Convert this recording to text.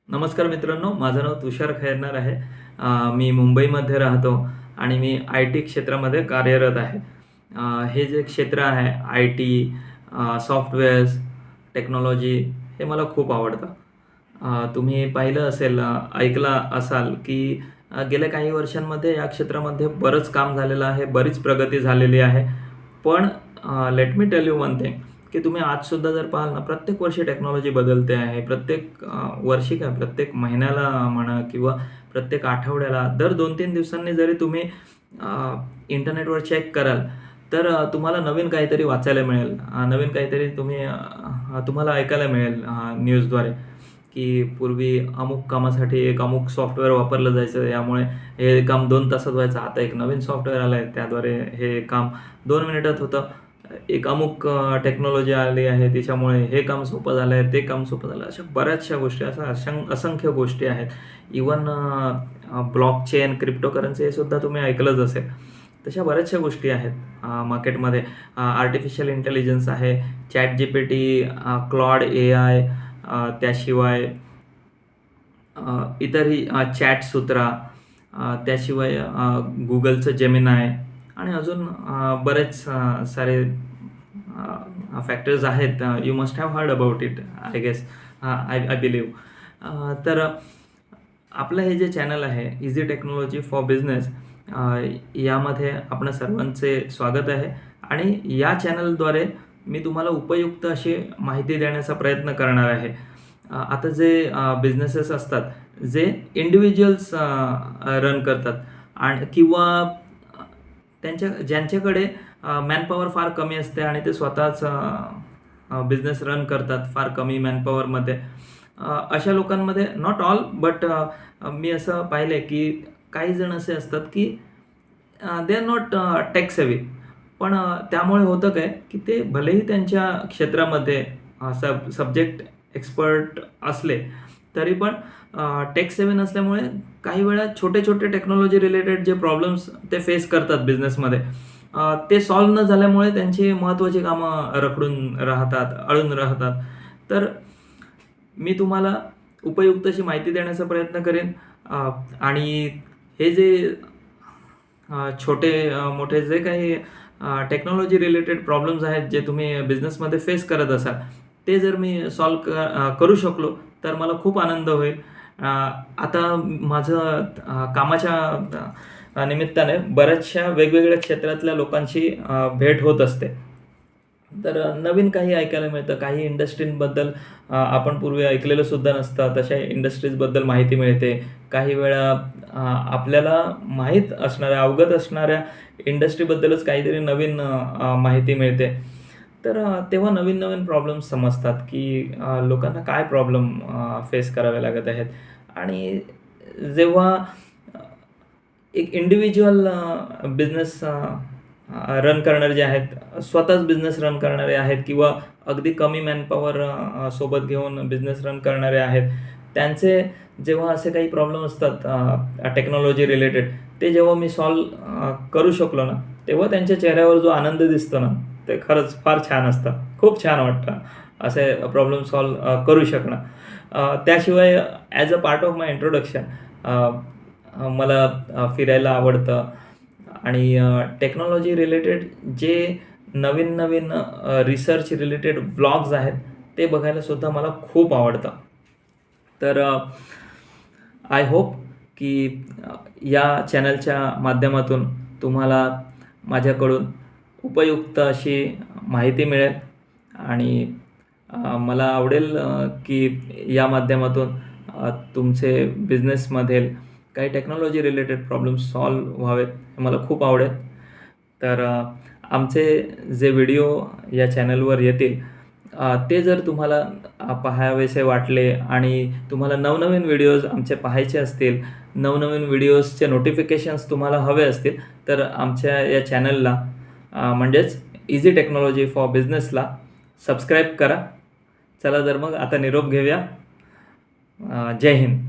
नमस्कार मित्रांनो, माझं नाव तुषार खैरनार आहे. मी मुंबईमध्ये राहतो आणि मी आय टी क्षेत्रामध्ये कार्यरत आहे. हे जे क्षेत्र आहे आय टी, सॉफ्टवेअर्स, टेक्नॉलॉजी हे मला खूप आवडतं. तुम्ही पाहिलं असेल, ऐकलं असाल की गेल्या काही वर्षांमध्ये या क्षेत्रामध्ये बरंच काम झालेलं आहे, बरीच प्रगती झालेली आहे. पण let me tell you one thing, की तुम्ही आजसुद्धा जर पाहाल ना, प्रत्येक वर्षी टेक्नॉलॉजी बदलते आहे. प्रत्येक वर्षी काय, प्रत्येक महिन्याला म्हणा किंवा प्रत्येक आठवड्याला दर 2-3 दिवसांनी जरी तुम्ही इंटरनेटवर चेक कराल, तर तुम्हाला नवीन काहीतरी वाचायला मिळेल. नवीन काहीतरी तुम्हाला ऐकायला मिळेल न्यूजद्वारे, की पूर्वी अमुक कामासाठी एक अमुक सॉफ्टवेअर वापरलं जायचं. यामुळे हे काम 2 तासात व्हायचं. आता एक नवीन सॉफ्टवेअर आलं आहे, त्याद्वारे हे काम 2 मिनिटात होतं. एक अमुक टेक्नॉलॉजी आली आहे, तिच्यामुळे हे काम सोपं झालं आहे, ते काम सोपं झालं. अशा बऱ्याचशा गोष्टी, असंख्य गोष्टी आहेत. इवन ब्लॉकचेन, क्रिप्टोकरन्सी हे सुद्धा तुम्ही ऐकलंच असेल. तशा बऱ्याचशा गोष्टी आहेत मार्केटमध्ये. आर्टिफिशियल इंटेलिजन्स आहे, ChatGPT, क्लॉड AI, त्याशिवाय इतरही चॅटसूत्रा, त्याशिवाय Googleचं जेमिनाय आणि अजून बरेच सारे फॅक्टर्स आहेत. You must have heard about it, I guess, I I believe. तर आपलं हे जे चॅनल आहे इझी टेक्नॉलॉजी फॉर बिझनेस, यामध्ये आपणा सर्वांचे स्वागत आहे. आणि या चॅनलद्वारे मी तुम्हाला उपयुक्त अशी माहिती देण्याचा प्रयत्न करणार आहे. आता जे बिझनेसेस असतात, जे इंडिव्हिज्युअल्स रन करतात आणि किंवा ज्यांच्याकडे मॅनपॉवर फार कमी असते आणि ते स्वतःच बिझनेस रन करतात फार कमी मॅनपॉवरमध्ये. अशा लोकांमध्ये, नॉट ऑल, बट मी असं पाहिलं आहे की काही जण असे असतात की they are not tech savvy. पण त्यामुळे होतं काय, की ते भलेही त्यांच्या क्षेत्रामध्ये सब्जेक्ट एक्सपर्ट असले, तरी पण टेक सेव्ही नसल्यामुळे काही वेळा छोटे-छोटे टेक्नॉलॉजी रिलेटेड जे प्रॉब्लेम्स ते फेस करतात बिझनेसमध्ये, ते सॉल्व्ह न झाल्यामुळे त्यांची महत्त्वाची कामं रखडून राहतात, अडून राहतात. तर मी तुम्हाला उपयुक्त अशी माहिती देण्याचा प्रयत्न करेन. आणि हे जे छोटे मोठे जे काही टेक्नॉलॉजी रिलेटेड प्रॉब्लेम्स आहेत, जे तुम्ही बिझनेसमध्ये फेस करत असाल, ते जर मी सॉल्व्ह करू शकलो, तर मला खूप आनंद होईल. आता माझं कामाच्या निमित्ताने बऱ्याचशा वेगवेगळ्या क्षेत्रातल्या लोकांशी भेट होत असते. तर नवीन काही ऐकायला मिळतं. काही इंडस्ट्रींबद्दल आपण पूर्वी ऐकलेलं सुद्धा नसतं. तशा इंडस्ट्रीजबद्दल माहिती मिळते. काही वेळा आपल्याला माहीत असणाऱ्या, अवगत असणाऱ्या इंडस्ट्रीबद्दलच काहीतरी नवीन माहिती मिळते. तर तेव्हा नवीन-नवीन प्रॉब्लेम्स समजतात, की लोकांना काय प्रॉब्लेम फेस करावे लागत आहेत. आणि जेव्हा एक इंडिव्हिज्युअल बिझनेस रन करणारे जे आहेत, स्वतःच बिझनेस रन करणारे आहेत किंवा अगदी कमी मॅनपॉवर सोबत घेऊन बिझनेस रन करणारे आहेत. त्यांचे जेव्हा असे काही प्रॉब्लेम असतात टेक्नॉलॉजी रिलेटेड, ते जेव्हा मी सॉल्व्ह करू शकलो ना, तेव्हा त्यांच्या चेहऱ्यावर जो आनंद दिसतो ना, ते खरंच फार छान असतं. खूप छान वाटतं असे प्रॉब्लेम सॉल्व्ह करू शकणं. त्याशिवाय as a part of my introduction, मला फिरायला आवडतं आणि टेक्नॉलॉजी रिलेटेड जे नवीन-नवीन रिसर्च रिलेटेड व्लॉग्स आहेत, ते बघायला सुद्धा मला खूप आवडतं. तर आय होप की या चॅनलच्या माध्यमातून तुम्हाला माझ्याकडून उपयुक्त अशी माहिती मिळेल. आणि मला आवडेल की या माध्यमातून तुमचे बिझनेसमधील काही टेक्नॉलॉजी रिलेटेड प्रॉब्लेम्स सॉल्व्ह व्हावेत, हे मला खूप आवडेल. तर आमचे जे व्हिडिओ या चॅनलवर येतील, ते जर तुम्हाला पाहावेसे वाटले आणि तुम्हाला नवनवीन व्हिडिओज आमचे पाहायचे असतील, नवनवीन व्हिडिओजचे नोटिफिकेशन्स तुम्हाला हवे असतील, तर आमच्या या चॅनलला, म्हणजेच इझी टेक्नॉलॉजी फॉर बिझनेसला सबस्क्राईब करा. चला तर मग आता निरोप घेऊया. जय हिंद.